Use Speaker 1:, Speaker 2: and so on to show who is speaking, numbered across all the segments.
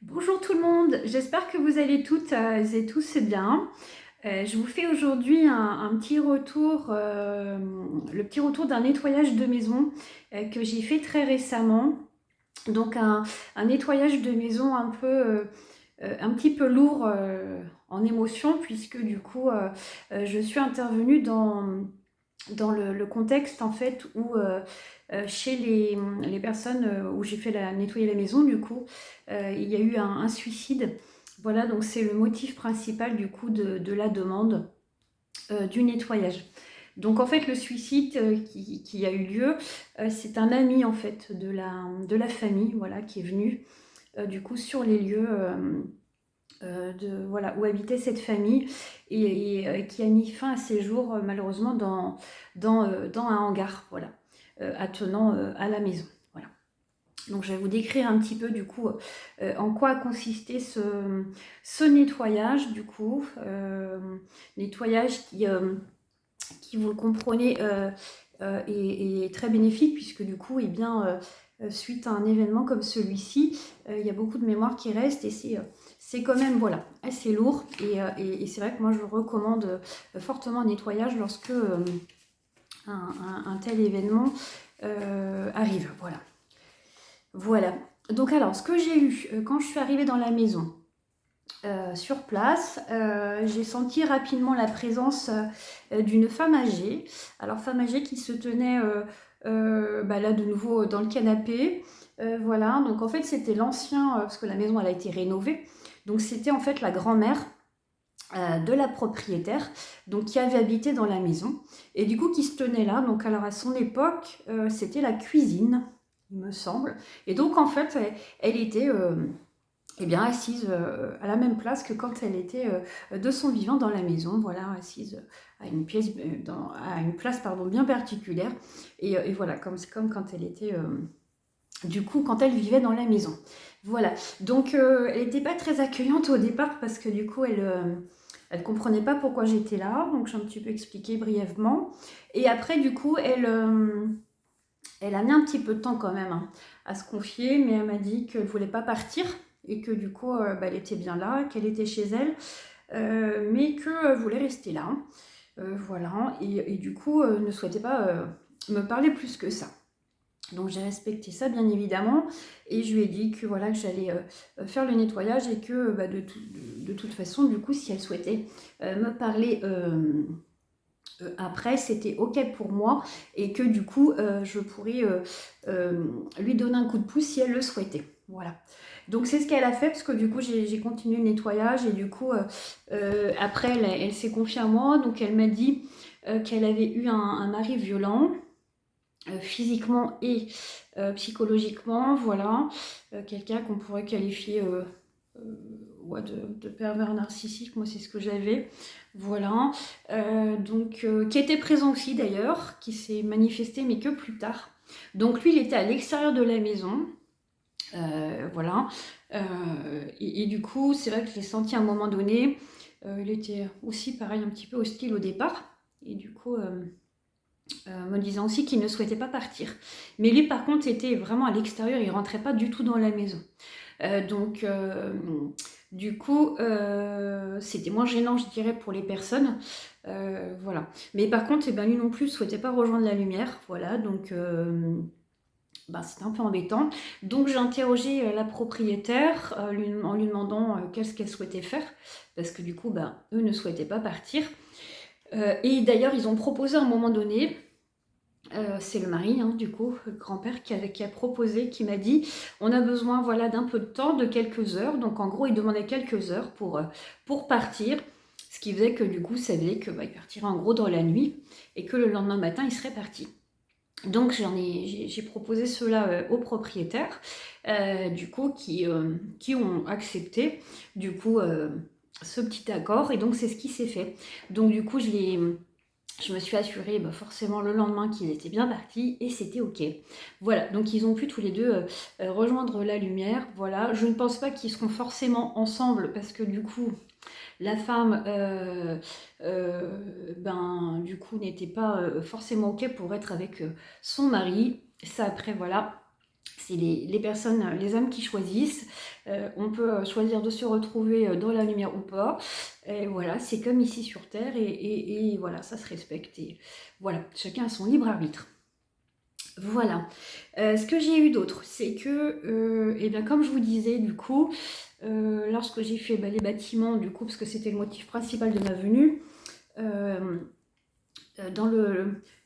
Speaker 1: Bonjour tout le monde, j'espère que vous allez toutes et tous bien. Je vous fais aujourd'hui un petit retour, le petit retour d'un nettoyage de maison que j'ai fait très récemment. Donc un nettoyage de maison un petit peu lourd en émotion puisque du coup je suis intervenue dans le contexte en fait où chez les personnes où j'ai fait nettoyer la maison du coup il y a eu un suicide. Voilà, donc c'est le motif principal du coup de la demande du nettoyage. Donc en fait le suicide qui a eu lieu, c'est un ami en fait de la famille, voilà, qui est venu du coup sur les lieux voilà, où habitait cette famille et qui a mis fin à ses jours malheureusement dans un hangar, voilà, attenant à la maison. Voilà. Donc je vais vous décrire un petit peu du coup en quoi a consisté ce nettoyage du coup. Nettoyage qui, vous le comprenez, est très bénéfique puisque du coup, suite à un événement comme celui-ci, il y a beaucoup de mémoire qui reste et c'est quand même voilà, assez lourd et c'est vrai que moi je recommande fortement un nettoyage lorsque un tel événement arrive. Voilà. Voilà. Donc alors, ce que j'ai eu quand je suis arrivée dans la maison, sur place, j'ai senti rapidement la présence d'une femme âgée. Alors femme âgée qui se tenait là de nouveau dans le canapé. Voilà, donc en fait c'était l'ancien, parce que la maison elle a été rénovée. Donc c'était en fait la grand-mère de la propriétaire, donc qui avait habité dans la maison. Et du coup qui se tenait là. Donc alors à son époque, c'était la cuisine, il me semble. Et donc en fait elle était assise à la même place que quand elle était de son vivant dans la maison, voilà, assise à une place pardon, bien particulière, et voilà, comme quand elle était, du coup, quand elle vivait dans la maison. Voilà, donc elle n'était pas très accueillante au départ parce que du coup, elle comprenait pas pourquoi j'étais là, donc j'ai un petit peu expliqué brièvement, et après, du coup, elle a mis un petit peu de temps quand même hein, à se confier, mais elle m'a dit qu'elle ne voulait pas partir et que du coup, elle était bien là, qu'elle était chez elle, mais qu'elle voulait rester là. Voilà, et du coup, ne souhaitait pas me parler plus que ça. Donc j'ai respecté ça bien évidemment et je lui ai dit que voilà que j'allais faire le nettoyage et que de toute façon du coup si elle souhaitait me parler après, c'était ok pour moi et que du coup, je pourrais lui donner un coup de pouce si elle le souhaitait. Voilà. Donc c'est ce qu'elle a fait parce que du coup, j'ai continué le nettoyage et du coup, après, elle s'est confiée à moi. Donc elle m'a dit qu'elle avait eu un mari violent. Physiquement et psychologiquement, voilà, quelqu'un qu'on pourrait qualifier ouais, de pervers narcissique, moi c'est ce que j'avais, voilà, qui était présent aussi d'ailleurs, qui s'est manifesté mais que plus tard. Donc lui il était à l'extérieur de la maison, voilà, et du coup c'est vrai que je l'ai senti à un moment donné, il était aussi pareil un petit peu hostile au départ, et du coup me disant aussi qu'il ne souhaitait pas partir. Mais lui, par contre, était vraiment à l'extérieur, il rentrait pas du tout dans la maison. Donc, du coup, c'était moins gênant, je dirais, pour les personnes. Voilà. Mais par contre, eh ben, lui non plus ne souhaitait pas rejoindre la lumière. Voilà, donc c'était un peu embêtant. Donc, j'ai interrogé la propriétaire en lui demandant qu'est-ce qu'elle souhaitait faire. Parce que du coup, eux ne souhaitaient pas partir. Et d'ailleurs, ils ont proposé à un moment donné, c'est le mari, hein, du coup, le grand-père qui a proposé, qui m'a dit on a besoin voilà, d'un peu de temps, de quelques heures. Donc en gros, il demandait quelques heures pour partir. Ce qui faisait que du coup, ça faisait qu'il partirait en gros dans la nuit et que le lendemain matin, il serait parti. Donc j'ai proposé cela aux propriétaires, du coup, qui ont accepté du coup ce petit accord. Et donc c'est ce qui s'est fait. Donc du coup, je me suis assurée forcément le lendemain qu'ils étaient bien partis et c'était ok. Voilà, donc ils ont pu tous les deux rejoindre la lumière. Voilà, je ne pense pas qu'ils seront forcément ensemble parce que du coup, la femme, du coup, n'était pas forcément ok pour être avec son mari. Ça après, voilà, c'est les personnes, les âmes qui choisissent. On peut choisir de se retrouver dans la lumière ou pas. Et voilà, c'est comme ici sur Terre et voilà, ça se respecte. Et voilà, chacun a son libre arbitre. Voilà. Ce que j'ai eu d'autre, c'est que, eh bien, comme je vous disais, du coup, lorsque j'ai fait les bâtiments, du coup, parce que c'était le motif principal de ma venue,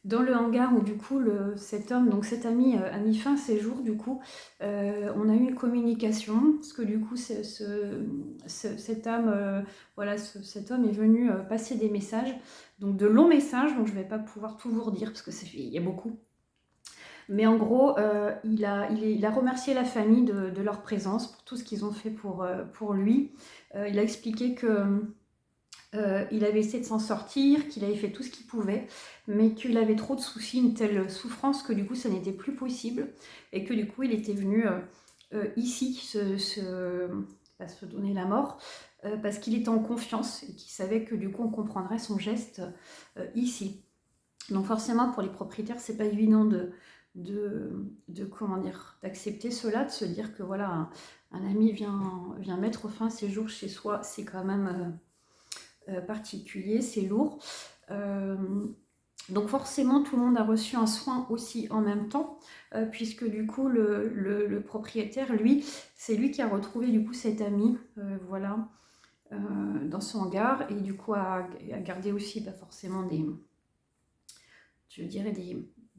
Speaker 1: dans le hangar où du coup cet homme, donc cet ami a mis fin à ses jours, du coup on a eu une communication, parce que du coup cette âme, voilà, cet homme est venu passer des messages, donc de longs messages, donc je ne vais pas pouvoir tout vous redire, parce que il y a beaucoup. Mais en gros, il a remercié la famille de leur présence, pour tout ce qu'ils ont fait pour lui. Il a expliqué que il avait essayé de s'en sortir, qu'il avait fait tout ce qu'il pouvait, mais qu'il avait trop de soucis, une telle souffrance que du coup ça n'était plus possible, et que du coup il était venu ici se donner la mort, parce qu'il était en confiance et qu'il savait que du coup on comprendrait son geste ici. Donc forcément pour les propriétaires c'est pas évident comment dire, d'accepter cela, de se dire que voilà un ami vient mettre fin à ses jours chez soi, c'est quand même particulier, c'est lourd. Donc forcément tout le monde a reçu un soin aussi en même temps, puisque du coup le propriétaire, lui, c'est lui qui a retrouvé du coup cet ami, voilà, dans son hangar, et du coup a gardé aussi forcément je dirais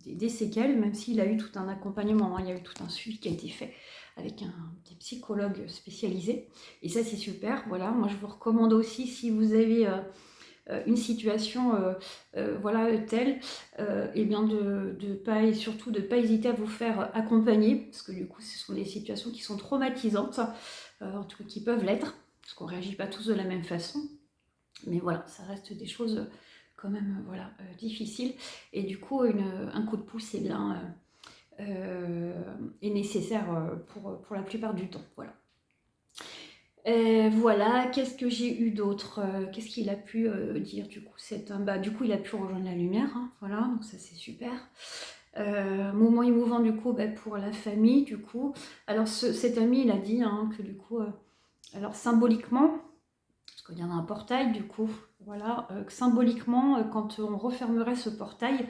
Speaker 1: des séquelles, même s'il a eu tout un accompagnement, hein, il y a eu tout un suivi qui a été fait avec des psychologues spécialisés, et ça c'est super. Voilà, moi je vous recommande aussi, si vous avez une situation voilà, telle, et bien de pas, et surtout de ne pas hésiter à vous faire accompagner, parce que du coup ce sont des situations qui sont traumatisantes, en tout cas qui peuvent l'être, parce qu'on ne réagit pas tous de la même façon, mais voilà, ça reste des choses quand même voilà, difficiles, et du coup un coup de pouce est nécessaire pour la plupart du temps. Voilà. Voilà, qu'est-ce que j'ai eu d'autre, qu'est-ce qu'il a pu dire du coup cet homme, du coup il a pu rejoindre la lumière, hein, voilà, donc ça c'est super. Moment émouvant du coup pour la famille du coup. Alors cet ami il a dit hein, que du coup, alors symboliquement, parce qu'il y en a un portail du coup, voilà, que symboliquement quand on refermerait ce portail,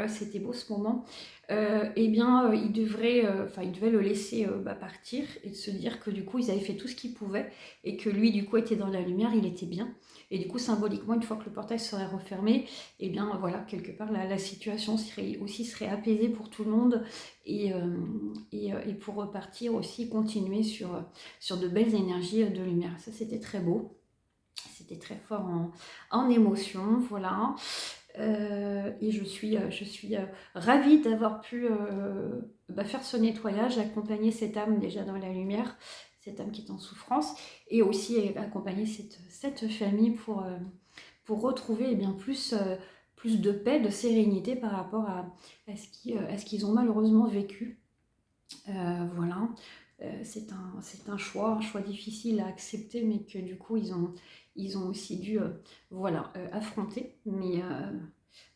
Speaker 1: c'était beau ce moment, eh bien il devait le laisser partir, et de se dire que du coup ils avaient fait tout ce qu'ils pouvaient, et que lui du coup était dans la lumière, il était bien, et du coup symboliquement une fois que le portail serait refermé, eh bien voilà, quelque part la situation serait apaisée pour tout le monde, et pour repartir aussi, continuer sur de belles énergies de lumière. Ça c'était très beau, c'était très fort en émotion, voilà. Et je suis ravie d'avoir pu faire ce nettoyage, accompagner cette âme déjà dans la lumière, cette âme qui est en souffrance, et aussi accompagner cette famille pour retrouver bien plus de paix, de sérénité par rapport à ce qu'ils ont malheureusement vécu. Voilà. C'est un choix difficile à accepter, mais que du coup ils ont aussi dû voilà, affronter.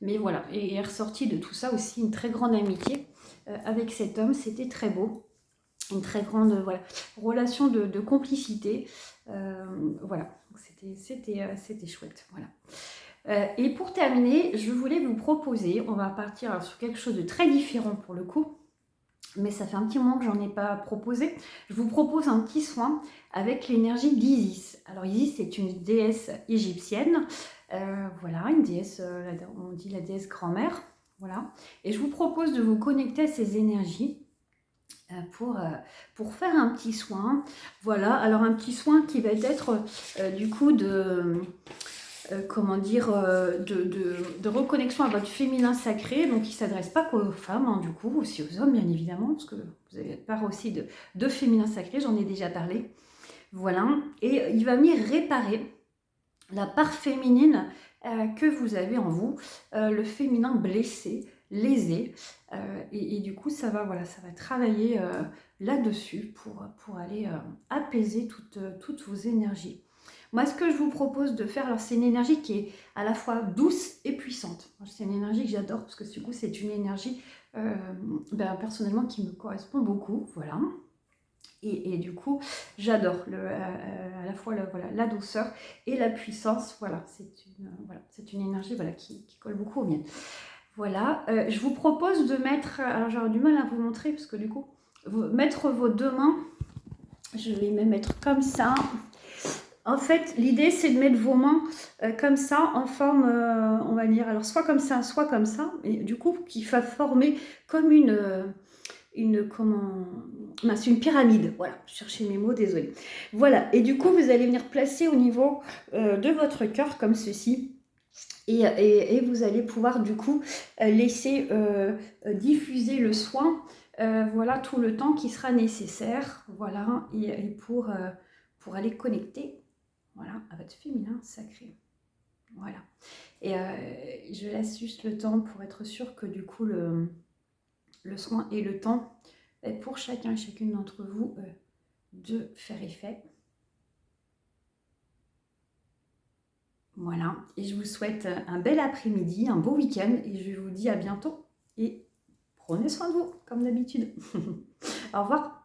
Speaker 1: Mais voilà, et est ressorti de tout ça aussi une très grande amitié avec cet homme. C'était très beau, une très grande voilà, relation de complicité. Voilà, c'était chouette. Voilà. Et pour terminer, je voulais vous proposer, on va partir sur quelque chose de très différent pour le coup, mais ça fait un petit moment que j'en ai pas proposé. Je vous propose un petit soin avec l'énergie d'Isis. Alors Isis, c'est une déesse égyptienne, voilà, une déesse, on dit la déesse grand-mère, voilà. Et je vous propose de vous connecter à ces énergies pour faire un petit soin. Voilà, alors un petit soin qui va être du coup comment dire, de reconnexion à votre féminin sacré, donc il ne s'adresse pas qu'aux femmes, hein, du coup, aussi aux hommes, bien évidemment, parce que vous avez part aussi de féminin sacré, j'en ai déjà parlé. Voilà, et il va venir réparer la part féminine que vous avez en vous, le féminin blessé, lésé, et du coup, ça va travailler là-dessus pour aller apaiser toutes vos énergies. Moi, ce que je vous propose de faire, alors c'est une énergie qui est à la fois douce et puissante. C'est une énergie que j'adore parce que du coup, c'est une énergie personnellement qui me correspond beaucoup. Voilà. Et du coup, j'adore à la fois voilà, la douceur et la puissance. Voilà, c'est une énergie voilà, qui colle beaucoup aux miennes. Voilà, je vous propose de mettre, alors j'aurais du mal à vous montrer parce que du coup, mettre vos deux mains, je vais me mettre comme ça. En fait, l'idée c'est de mettre vos mains comme ça en forme, on va dire, alors soit comme ça, et du coup qui va former comme une pyramide. Voilà, je cherchais mes mots, désolée. Voilà, et du coup vous allez venir placer au niveau de votre cœur comme ceci. Et vous allez pouvoir du coup laisser diffuser le soin voilà, tout le temps qui sera nécessaire, voilà, et pour aller connecter voilà, à votre féminin sacré. Voilà. Et je laisse juste le temps pour être sûr que du coup le soin et le temps pour chacun et chacune d'entre vous de faire effet. Voilà, et je vous souhaite un bel après-midi, un beau week-end, et je vous dis à bientôt. Et prenez soin de vous, comme d'habitude. Au revoir.